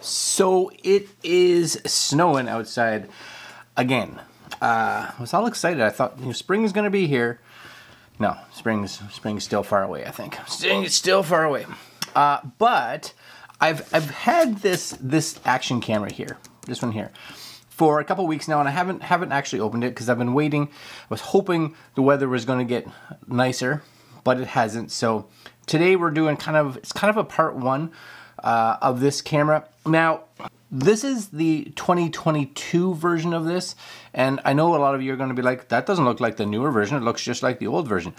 So it is snowing outside again. I was all excited. I thought spring is going to be here. No, spring's still far away. I think spring is still far away. But I've had this action camera here, this one here, for a couple weeks now, and I haven't actually opened it because I've been waiting. I was hoping the weather was going to get nicer, but it hasn't. So today we're doing kind of a part one of this camera. Now, this is the 2022 version of this, and I know a lot of you are going to be like, that doesn't look like the newer version, it looks just like the old version.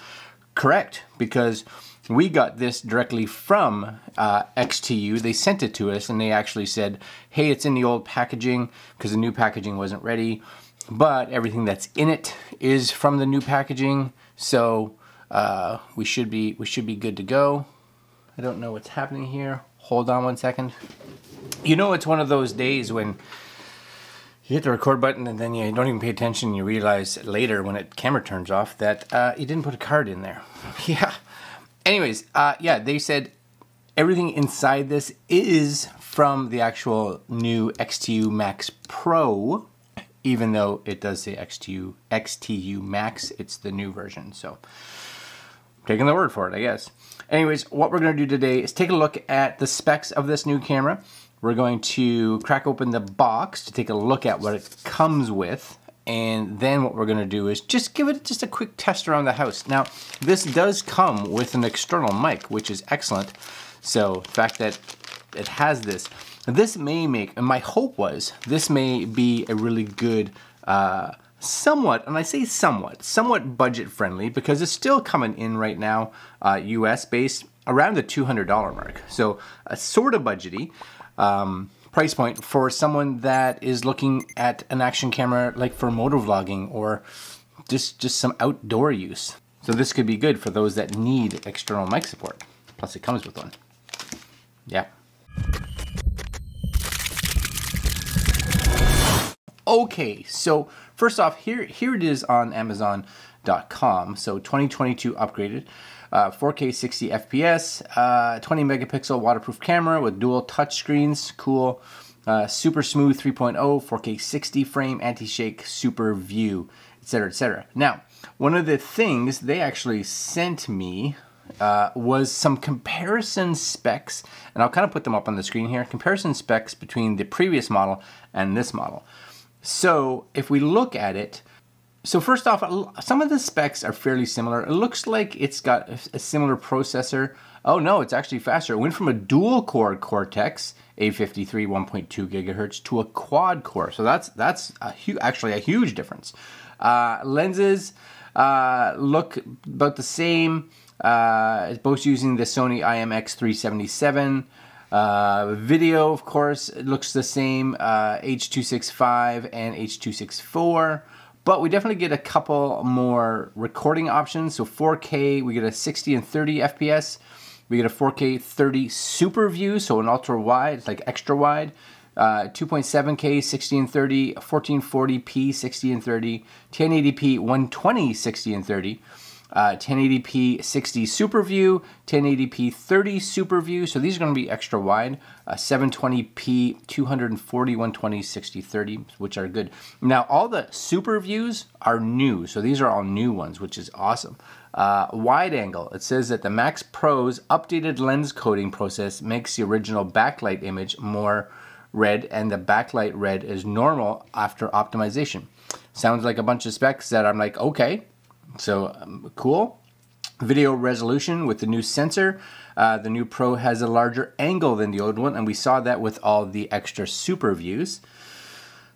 Correct, because we got this directly from XTU. They sent it to us, and they actually said, hey, it's in the old packaging because the new packaging wasn't ready, but everything that's in it is from the new packaging, so we should be good to go. I don't know what's happening here. Hold on one second. You know, it's one of those days when you hit the record button and then you don't even pay attention and you realize later when the camera turns off that you didn't put a card in there. Yeah. Anyways, yeah, they said everything inside this is from the actual new XTU Max Pro, even though it does say XTU Max, it's the new version. So taking the word for it, I guess. Anyways, what we're going to do today is take a look at the specs of this new camera. We're going to crack open the box to take a look at what it comes with. And then what we're going to do is just give it just a quick test around the house. Now, this does come with an external mic, which is excellent. So the fact that it has this may make, and my hope was, this may be a really good somewhat, and I say somewhat budget friendly, because it's still coming in right now, US based, around the $200 mark. So a sort of budgety price point for someone that is looking at an action camera like for motovlogging or just some outdoor use. So this could be good for those that need external mic support. Plus it comes with one. Yeah. Okay, so first off, here it is on Amazon.com. So 2022 upgraded, 4K 60 FPS, 20 megapixel waterproof camera with dual touchscreens, cool, super smooth 3.0, 4K 60 frame, anti-shake, super view, etc., etc. Now, one of the things they actually sent me was some comparison specs, and I'll kind of put them up on the screen here, comparison specs between the previous model and this model. So if we look at it, so first off, some of the specs are fairly similar. It looks like it's got a similar processor. Oh no, it's actually faster. It went from a dual core Cortex A53 1.2 gigahertz to a quad core. So that's actually a huge difference. Lenses look about the same. It's both using the Sony IMX377. Video, of course, it looks the same, H.265 and H.264, but we definitely get a couple more recording options. So 4K, we get a 60 and 30 FPS. We get a 4K 30 super view, so an ultra wide, it's like extra wide. 2.7K 60 and 30, 1440p 60 and 30, 1080p 120 60 and 30. 1080p 60 super view, 1080p 30 super view, so these are going to be extra wide, 720p 240 120 60 30, which are good. Now all the super views are new, so these are all new ones, which is awesome. Wide angle, it says that the Max Pro's updated lens coating process makes the original backlight image more red, and the backlight red is normal after optimization. Sounds like a bunch of specs that I'm like, okay. So cool. Video resolution with the new sensor. The new Pro has a larger angle than the old one, and we saw that with all the extra super views.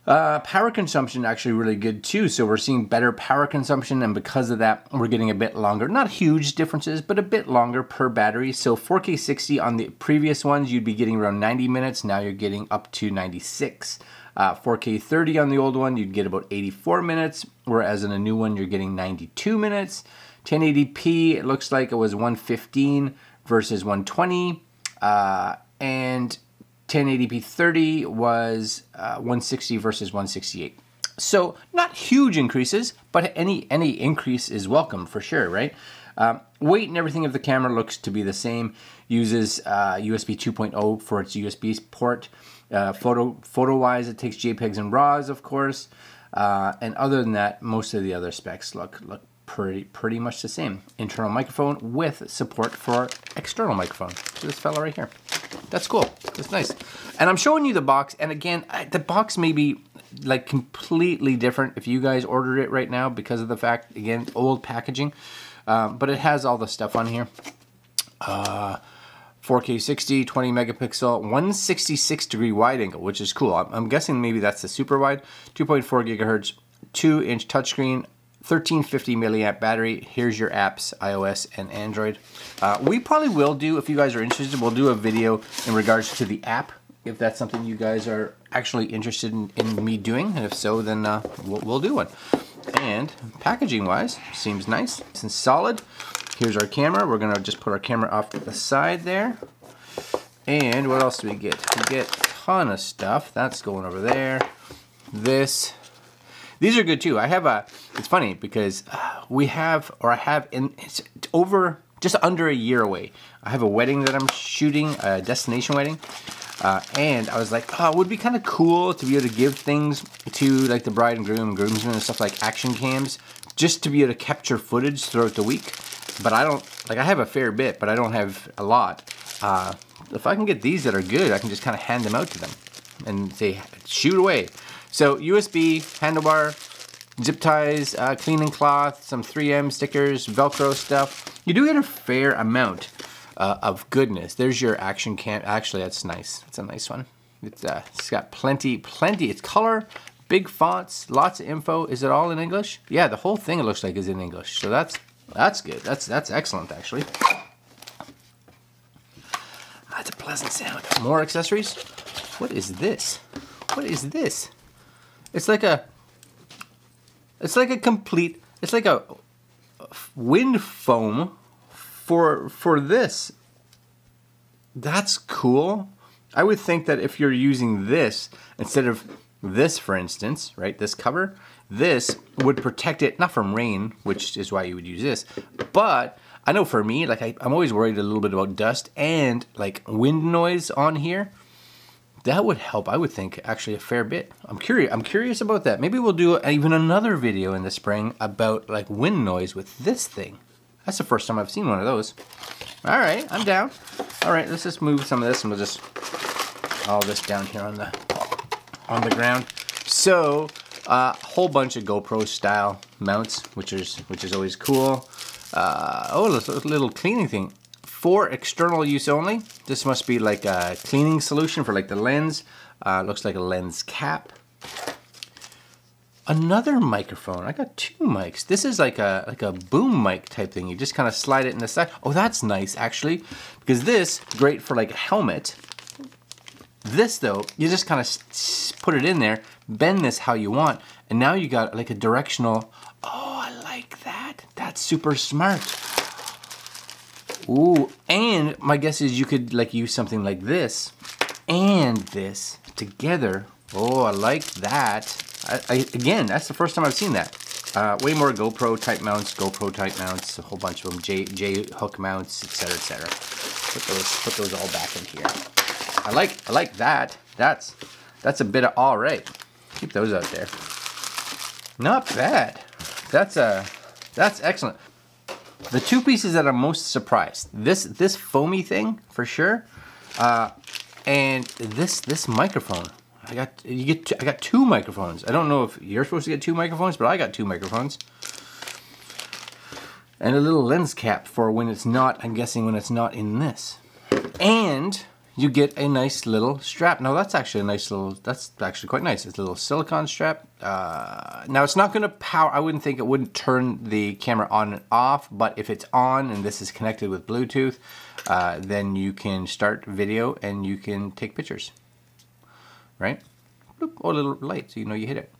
Power consumption actually really good too, so we're seeing better power consumption, and because of that we're getting a bit longer, not huge differences, but a bit longer per battery. So 4K 60 on the previous ones you'd be getting around 90 minutes, now you're getting up to 96. 4K 30 on the old one, you'd get about 84 minutes, whereas in a new one, you're getting 92 minutes. 1080p, it looks like it was 115 versus 120, and 1080p 30 was 160 versus 168. So not huge increases, but any increase is welcome for sure, right? Weight and everything of the camera looks to be the same. Uses USB 2.0 for its USB port. Photo-wise, it takes JPEGs and RAWs, of course. And other than that, most of the other specs look pretty much the same. Internal microphone with support for external microphone. So this fella right here. That's cool. That's nice. And I'm showing you the box. And again, the box may be like completely different if you guys ordered it right now because of the fact, again, old packaging. But it has all the stuff on here. 4K 60, 20 megapixel, 166 degree wide angle, which is cool. I'm guessing maybe that's the super wide. 2.4 gigahertz, 2-inch touchscreen, 1350 milliamp battery. Here's your apps, iOS and Android. We probably will do, if you guys are interested, we'll do a video in regards to the app, if that's something you guys are actually interested in me doing. And if so, then we'll do one. And packaging wise, seems nice and solid. Here's our camera. We're gonna just put our camera off to the side there. And what else do we get? We get a ton of stuff. That's going over there. These are good too. I have it's funny because it's over just under a year away. I have a wedding that I'm shooting, a destination wedding. And I was like, oh, it would be kind of cool to be able to give things to like the bride and groom and groomsmen and stuff like action cams, just to be able to capture footage throughout the week. But I don't, like I have a fair bit, but I don't have a lot. If I can get these that are good, I can just kind of hand them out to them and say, shoot away. So USB, handlebar, zip ties, cleaning cloth, some 3M stickers, Velcro stuff. You do get a fair amount of goodness. There's your action cam. Actually, that's nice. That's a nice one. It's got plenty. It's color, big fonts, lots of info. Is it all in English? Yeah, the whole thing it looks like is in English. So that's good. That's excellent actually. That's a pleasant sound. More accessories. What is this? What is this? It's like a wind foam for this. That's cool. I would think that if you're using this instead of this, for instance, right, this cover, this would protect it, not from rain, which is why you would use this, but I know for me, like I'm always worried a little bit about dust and like wind noise on here. That would help, I would think, actually a fair bit. I'm curious about that. Maybe we'll do even another video in the spring about like wind noise with this thing. That's the first time I've seen one of those. All right, I'm down. All right, let's just move some of this and we'll just all this down here on the ground. So a whole bunch of GoPro style mounts, which is always cool. Oh, this little cleaning thing. For external use only. This must be like a cleaning solution for like the lens. Looks like a lens cap. Another microphone. I got two mics. This is like a boom mic type thing. You just kind of slide it in the side. Oh, that's nice actually, because this great for like a helmet. This though, you just kind of put it in there, bend this how you want, and now you got like a directional. Oh, I like that. That's super smart. Ooh, and my guess is you could like use something like this and this together. Oh, I like that. Again, that's the first time I've seen that. Way more GoPro type mounts, a whole bunch of them, J hook mounts, etc., etc. Put those all back in here. I like that. That's a bit of all right. Keep those out there. Not bad. That's excellent. The two pieces that I'm most surprised, this foamy thing for sure, and this microphone. I got two microphones. I don't know if you're supposed to get two microphones, but I got two microphones. And a little lens cap for when it's not, I'm guessing when it's not in this. And you get a nice little strap. Now that's actually a nice little, that's actually quite nice. It's a little silicone strap. Now it's not gonna power, I wouldn't think it wouldn't turn the camera on and off, but if it's on and this is connected with Bluetooth, then you can start video and you can take pictures. Right? Bloop. Oh, a little light so you know you hit it.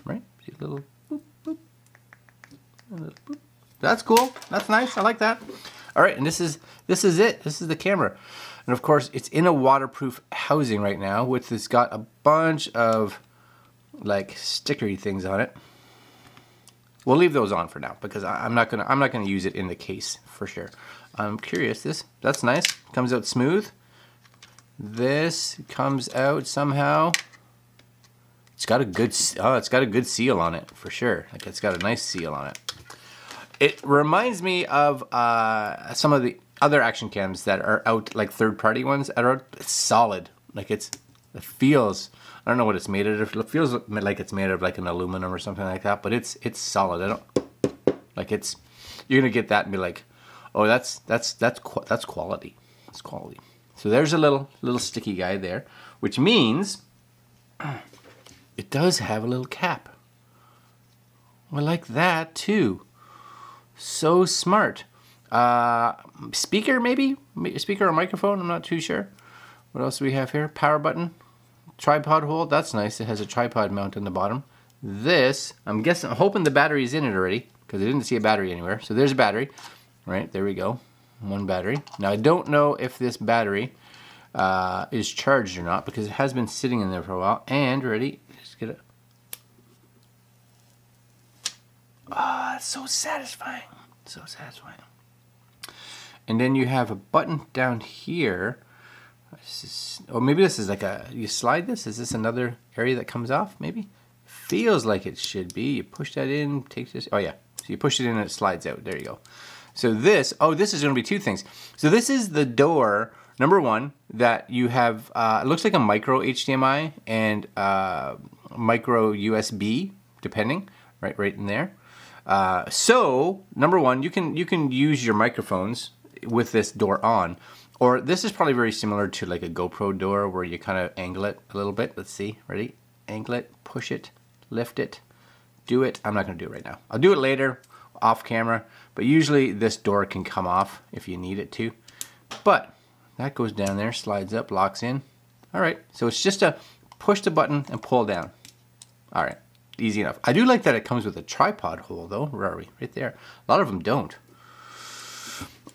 Right? See a little boop, boop. A little boop. That's cool. That's nice. I like that. All right, and this is it. This is the camera. And of course, it's in a waterproof housing right now, which has got a bunch of like stickery things on it. we'll leave those on for now because I'm not gonna use it in the case for sure. I'm curious. That's nice. Comes out smooth. This comes out somehow. It's got a good seal on it for sure. Like it's got a nice seal on it. It reminds me of some of the other action cams that are out, like third-party ones that are out. It's solid. Like it feels. I don't know what it's made out of. It feels like it's made out of like an aluminum or something like that. But it's solid. I don't like it's. You're gonna get that and be like, oh, that's quality. That's quality. So there's a little sticky guy there, which means it does have a little cap. I like that too. So smart. Speaker maybe? Speaker or microphone? I'm not too sure. What else do we have here? Power button. Tripod hold. That's nice. It has a tripod mount on the bottom. This, I'm hoping the battery's in it already because I didn't see a battery anywhere. So there's a battery. Right, there we go. One battery. Now I don't know if this battery is charged or not because it has been sitting in there for a while. And ready? Just get it. Ah, it's so satisfying. So satisfying. And then you have a button down here. Oh, maybe this is like you slide this? Is this another area that comes off, maybe? Feels like it should be. You push that in, take this. Oh, yeah. So you push it in and it slides out. There you go. So this is going to be two things. So this is the door, number one, that you have, it looks like a micro HDMI and micro USB, depending, right in there. So number one, you can use your microphones with this door on, or this is probably very similar to like a GoPro door where you kind of angle it a little bit. Let's see, ready? Angle it, push it, lift it, do it. I'm not going to do it right now. I'll do it later off camera, but usually this door can come off if you need it to. But that goes down there, slides up, locks in. All right, so it's just a push the button and pull down. All right. Easy enough. I do like that it comes with a tripod hole though. Where are we? Right there. A lot of them don't.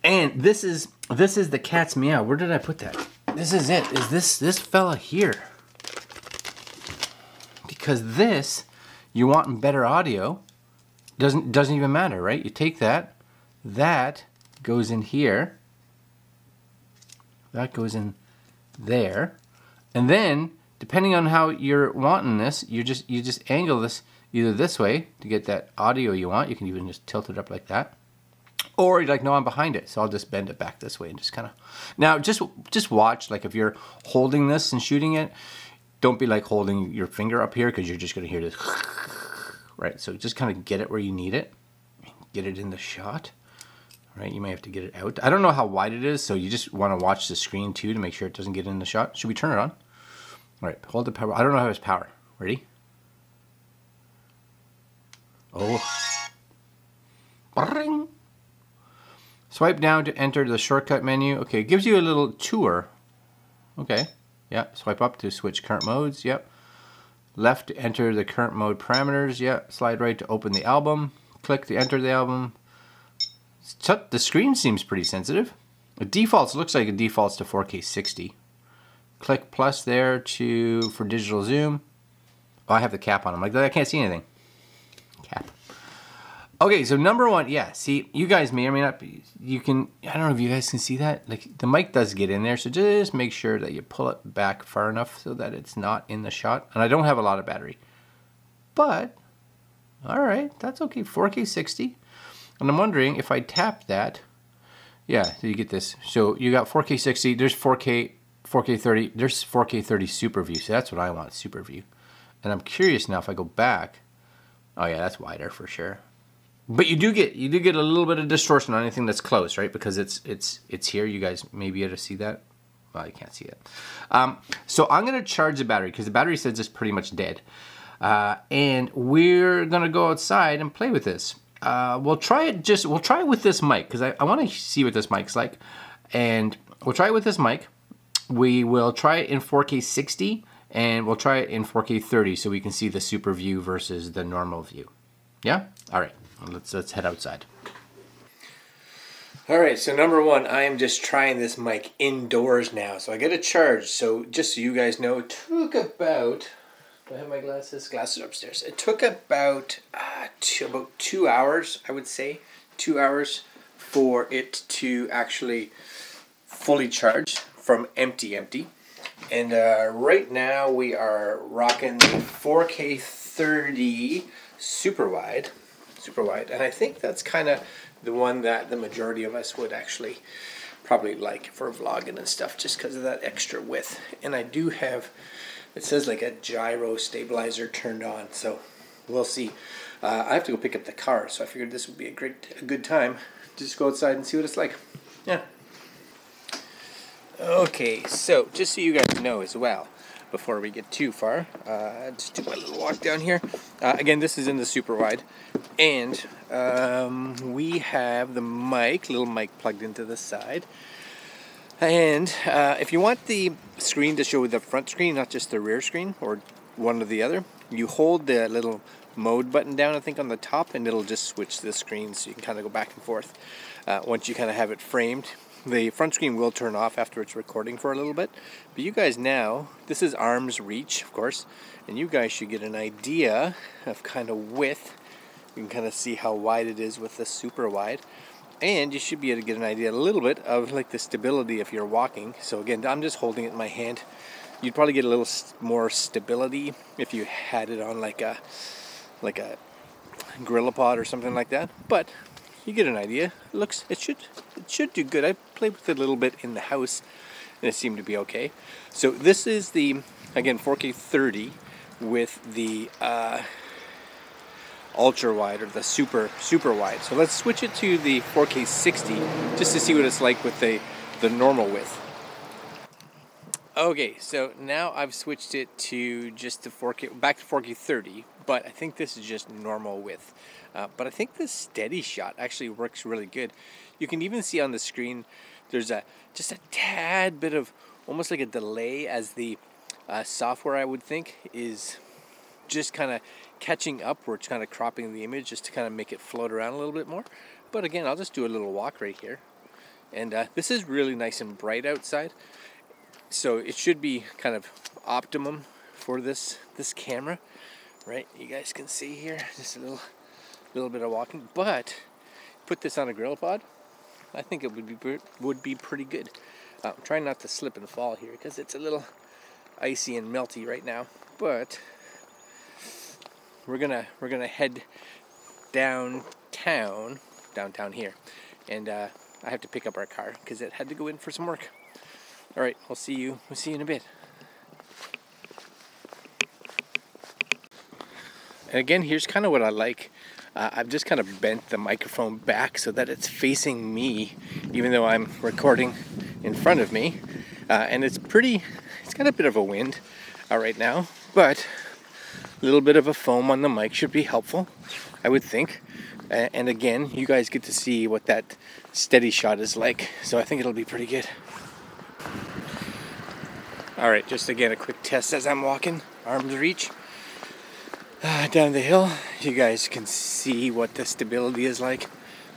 And this is the cat's meow. Where did I put that? This is it. Is this fella here? Because this, you want better audio. Doesn't even matter, right? You take that goes in here. That goes in there. And then depending on how you're wanting this, you just angle this either this way to get that audio you want. You can even just tilt it up like that. Or you're like, no, I'm behind it, so I'll just bend it back this way and just kind of. Now, just watch, like if you're holding this and shooting it, don't be like holding your finger up here because you're just going to hear this. Right, so just kind of get it where you need it. Get it in the shot. Right, you may have to get it out. I don't know how wide it is, so you just want to watch the screen too to make sure it doesn't get in the shot. Should we turn it on? All right, hold the power. I don't know how it's power. Ready? Oh. Bring. Swipe down to enter the shortcut menu. Okay, it gives you a little tour. Okay, yeah. Swipe up to switch current modes. Yep. Left to enter the current mode parameters. Yeah. Slide right to open the album. Click to enter the album. The screen seems pretty sensitive. It defaults, looks like it defaults to 4K 60. Click plus there for digital zoom. Oh, I have the cap on. I'm like, I can't see anything. Cap. Okay, so number one, yeah, see, you guys may or may not be, I don't know if you guys can see that. Like, the mic does get in there, so just make sure that you pull it back far enough so that it's not in the shot. And I don't have a lot of battery. But, all right, that's okay, 4K 60. And I'm wondering if I tap that, yeah, so you get this. So you got 4K 60, there's 4K 30, there's 4K 30 Super View, so that's what I want, Super View. And I'm curious now if I go back, oh yeah, that's wider for sure. But you do get a little bit of distortion on anything that's close, right? Because it's here. You guys may be able to see that. Well, you can't see it. So I'm gonna charge the battery because the battery says it's pretty much dead. And we're gonna go outside and play with this. We'll try it with this mic because I want to see what this mic's like. And we'll try it with this mic. We will try it in 4K 60 and we'll try it in 4K 30 so we can see the super view versus the normal view. Yeah? All right. Let's head outside. All right, so number one, I am just trying this mic indoors now. So I get a charge. So just so you guys know, it took about Do I have my glasses? Glasses are upstairs. It took about 2 hours, I would say. 2 hours for it to actually fully charge from empty. And right now we are rocking the 4K 30 super wide, and I think that's kind of the one that the majority of us would actually probably like for vlogging and stuff, just because of that extra width. And I do have, it says like a gyro stabilizer turned on, so we'll see. I have to go pick up the car, so I figured this would be a good time to just go outside and see what it's like. Yeah. Okay, so just so you guys know as well, before we get too far, just do my little walk down here. Again, this is in the super wide, and we have the little mic plugged into the side. And if you want the screen to show the front screen, not just the rear screen, or one or the other, you hold the little mode button down, I think, on the top, and it'll just switch the screen, so you can kind of go back and forth. Once you kind of have it framed, the front screen will turn off after it's recording for a little bit. But you guys now, this is arm's reach, of course, and you guys should get an idea of kind of width. You can kind of see how wide it is with the super wide. And you should be able to get an idea a little bit of like the stability if you're walking. So again, I'm just holding it in my hand. You'd probably get a little more stability if you had it on like a GorillaPod or something like that. But you get an idea. It should do good. I played with it a little bit in the house, and it seemed to be okay. So this is the, again, 4K 30 with the ultra wide, or the super wide. So let's switch it to the 4K 60 just to see what it's like with the normal width. Okay, so now I've switched it to just the 4K, back to 4K 30, but I think this is just normal width. But I think the steady shot actually works really good. You can even see on the screen there's just a tad bit of almost like a delay, as the software, I would think, is just kind of catching up, where it's kind of cropping the image just to kind of make it float around a little bit more. But again, I'll just do a little walk right here. And this is really nice and bright outside, so it should be kind of optimum for this camera, right? You guys can see here, just a little bit of walking. But put this on a GorillaPod, I think it would be pretty good. I'm trying not to slip and fall here because it's a little icy and melty right now. But we're gonna head downtown here, and I have to pick up our car because it had to go in for some work. All right, we'll see you in a bit. And again, here's kind of what I like. I've just kind of bent the microphone back so that it's facing me, even though I'm recording in front of me. And it's got a bit of a wind right now, but a little bit of a foam on the mic should be helpful, I would think. And again, you guys get to see what that steady shot is like, so I think it'll be pretty good. Alright, just again a quick test as I'm walking, arm's reach. Down the hill, you guys can see what the stability is like,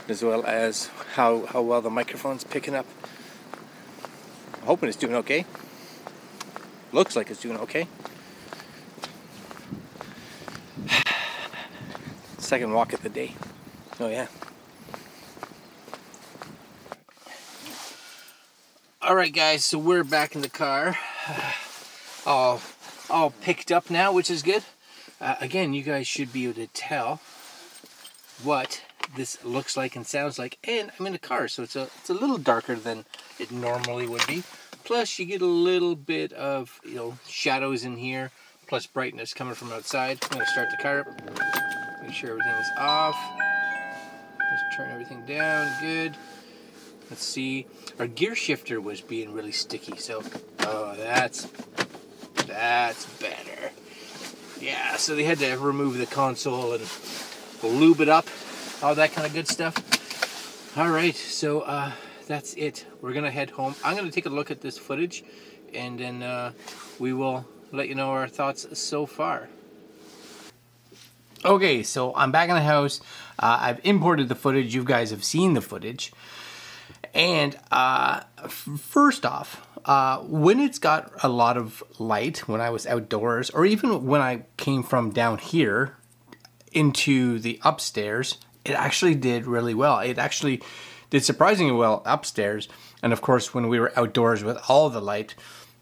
as well as how well the microphone's picking up. I'm hoping it's doing okay. Looks like it's doing okay. Second walk of the day. Oh yeah. Alright guys, so we're back in the car. All picked up now, which is good. Again, you guys should be able to tell what this looks like and sounds like. And I'm in a car, so it's a little darker than it normally would be. Plus, you get a little bit of, shadows in here, plus brightness coming from outside. I'm going to start the car up. Make sure everything's off. Just turn everything down. Good. Let's see. Our gear shifter was being really sticky, so that's better. Yeah, so they had to remove the console and lube it up, all that kind of good stuff. All right, so that's it. We're gonna head home. I'm gonna take a look at this footage, and then we will let you know our thoughts so far. Okay, so I'm back in the house. I've imported the footage. You guys have seen the footage. And first off, when it's got a lot of light, when I was outdoors, or even when I came from down here into the upstairs, it actually did really well. It actually did surprisingly well upstairs. And of course, when we were outdoors with all the light,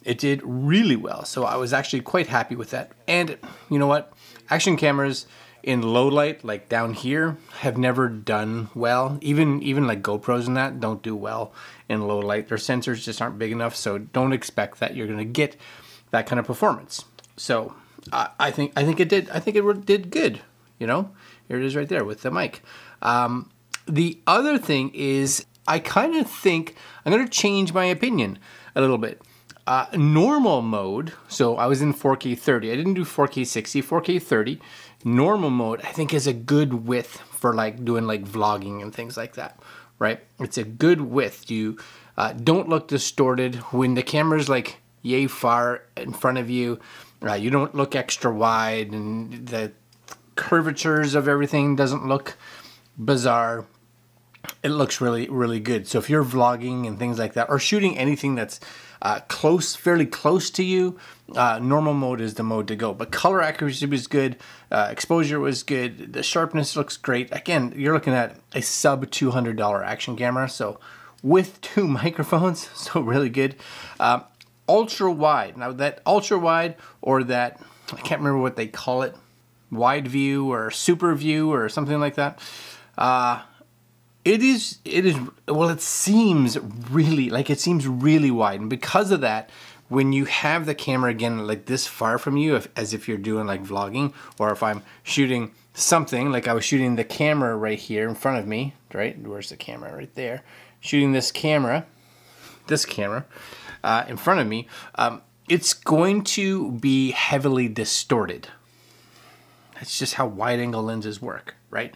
it did really well. So I was actually quite happy with that. And you know what? Action cameras in low light, like down here, have never done well. Even like GoPros and that don't do well in low light. Their sensors just aren't big enough, so don't expect that you're gonna get that kind of performance. So I think it did. I think it did good. You know, here it is right there with the mic. The other thing is, I kind of think I'm gonna change my opinion a little bit. Normal mode, so I was in 4K 30. I didn't do 4K 60, 4K 30. Normal mode, I think, is a good width for like doing like vlogging and things like that, right? It's a good width. You don't look distorted when the camera's like yay far in front of you. You don't look extra wide, and the curvatures of everything doesn't look bizarre. It looks really, really good. So if you're vlogging and things like that, or shooting anything that's fairly close to you, normal mode is the mode to go. But color accuracy was good, exposure was good, the sharpness looks great. Again, you're looking at a sub $200 action camera, so with 2 microphones, so really good. Ultra wide. Now that ultra wide, or that, I can't remember what they call it, wide view or super view or something like that. It is, well, it seems really wide. And because of that, when you have the camera, again, like this far from you, as if you're doing like vlogging, or if I'm shooting something, like I was shooting the camera right here in front of me, right? Where's the camera? Right there. Shooting this camera in front of me, it's going to be heavily distorted. That's just how wide angle lenses work, right?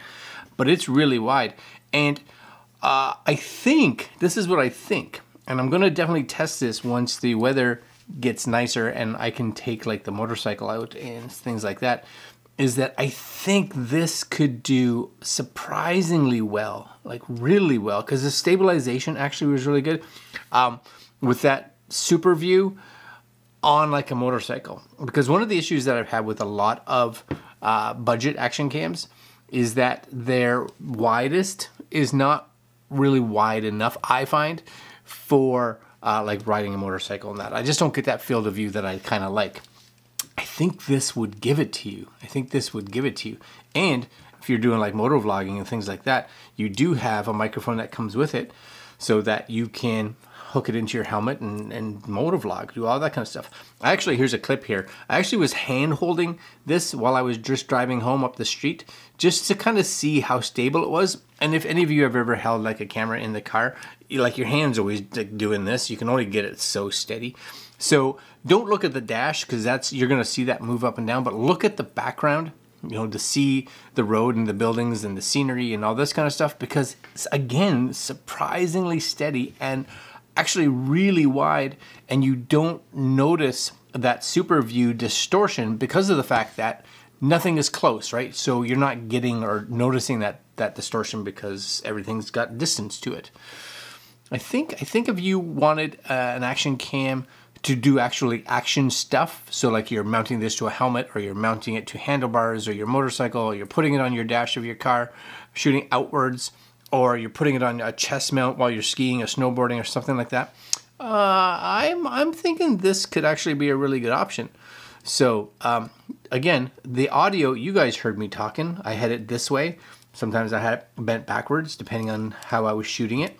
But it's really wide. And I think, this is what I think, and I'm gonna definitely test this once the weather gets nicer and I can take like the motorcycle out and things like that, is that I think this could do surprisingly well, like really well, because the stabilization actually was really good with that super view on like a motorcycle. Because one of the issues that I've had with a lot of budget action cams is that their widest is not really wide enough, I find, for like riding a motorcycle and that. I just don't get that field of view that I kind of like. I think this would give it to you. And if you're doing like motor vlogging and things like that, you do have a microphone that comes with it so that you can hook it into your helmet and motor vlog, do all that kind of stuff. Actually, here's a clip here. I actually was hand holding this while I was just driving home up the street, just to kind of see how stable it was. And if any of you have ever held like a camera in the car, like your hand's always like doing this, you can only get it so steady. So don't look at the dash, because you're gonna see that move up and down, but look at the background, you know, to see the road and the buildings and the scenery and all this kind of stuff, because it's, again, surprisingly steady and actually really wide, and you don't notice that super view distortion because of the fact that nothing is close, right? So you're not getting or noticing that distortion because everything's got distance to it. I think if you wanted an action cam to do actually action stuff, so like you're mounting this to a helmet, or you're mounting it to handlebars or your motorcycle, or you're putting it on your dash of your car, shooting outwards, or you're putting it on a chest mount while you're skiing or snowboarding or something like that, I'm thinking this could actually be a really good option. So again, the audio, you guys heard me talking. I had it this way. Sometimes I had it bent backwards, depending on how I was shooting it.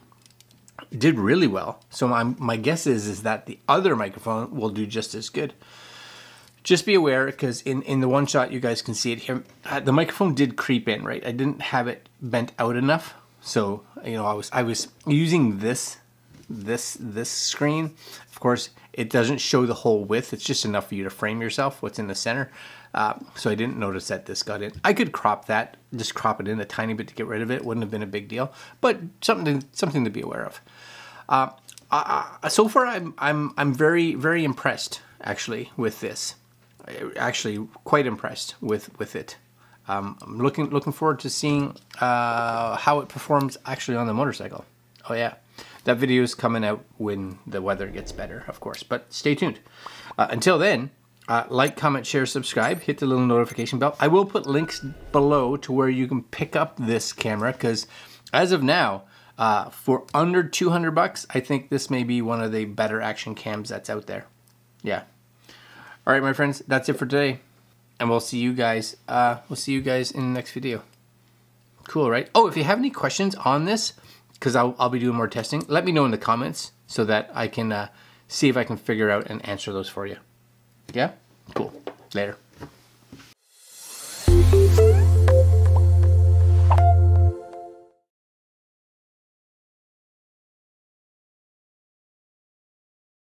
It did really well. So my guess is that the other microphone will do just as good. Just be aware, because in the one shot, you guys can see it here, the microphone did creep in, right? I didn't have it bent out enough. So, you know, I was using this screen. Of course, it doesn't show the whole width. It's just enough for you to frame yourself, what's in the center. So I didn't notice that this got in. I could crop that, just crop it in a tiny bit to get rid of it. Wouldn't have been a big deal, but something to be aware of. So far, I'm very, very impressed actually with this. Actually, quite impressed with it. I'm looking forward to seeing how it performs actually on the motorcycle. Oh yeah. that video is coming out when the weather gets better, of course. But stay tuned. Until then, like, comment, share, subscribe, hit the little notification bell. I will put links below to where you can pick up this camera, because as of now, for under 200 bucks, I think this may be one of the better action cams that's out there. Yeah. All right, my friends, that's it for today, and we'll see you guys. In the next video. Cool, right? Oh, if you have any questions on this, because I'll be doing more testing, let me know in the comments so that I can see if I can figure out and answer those for you. Yeah? Cool. Later.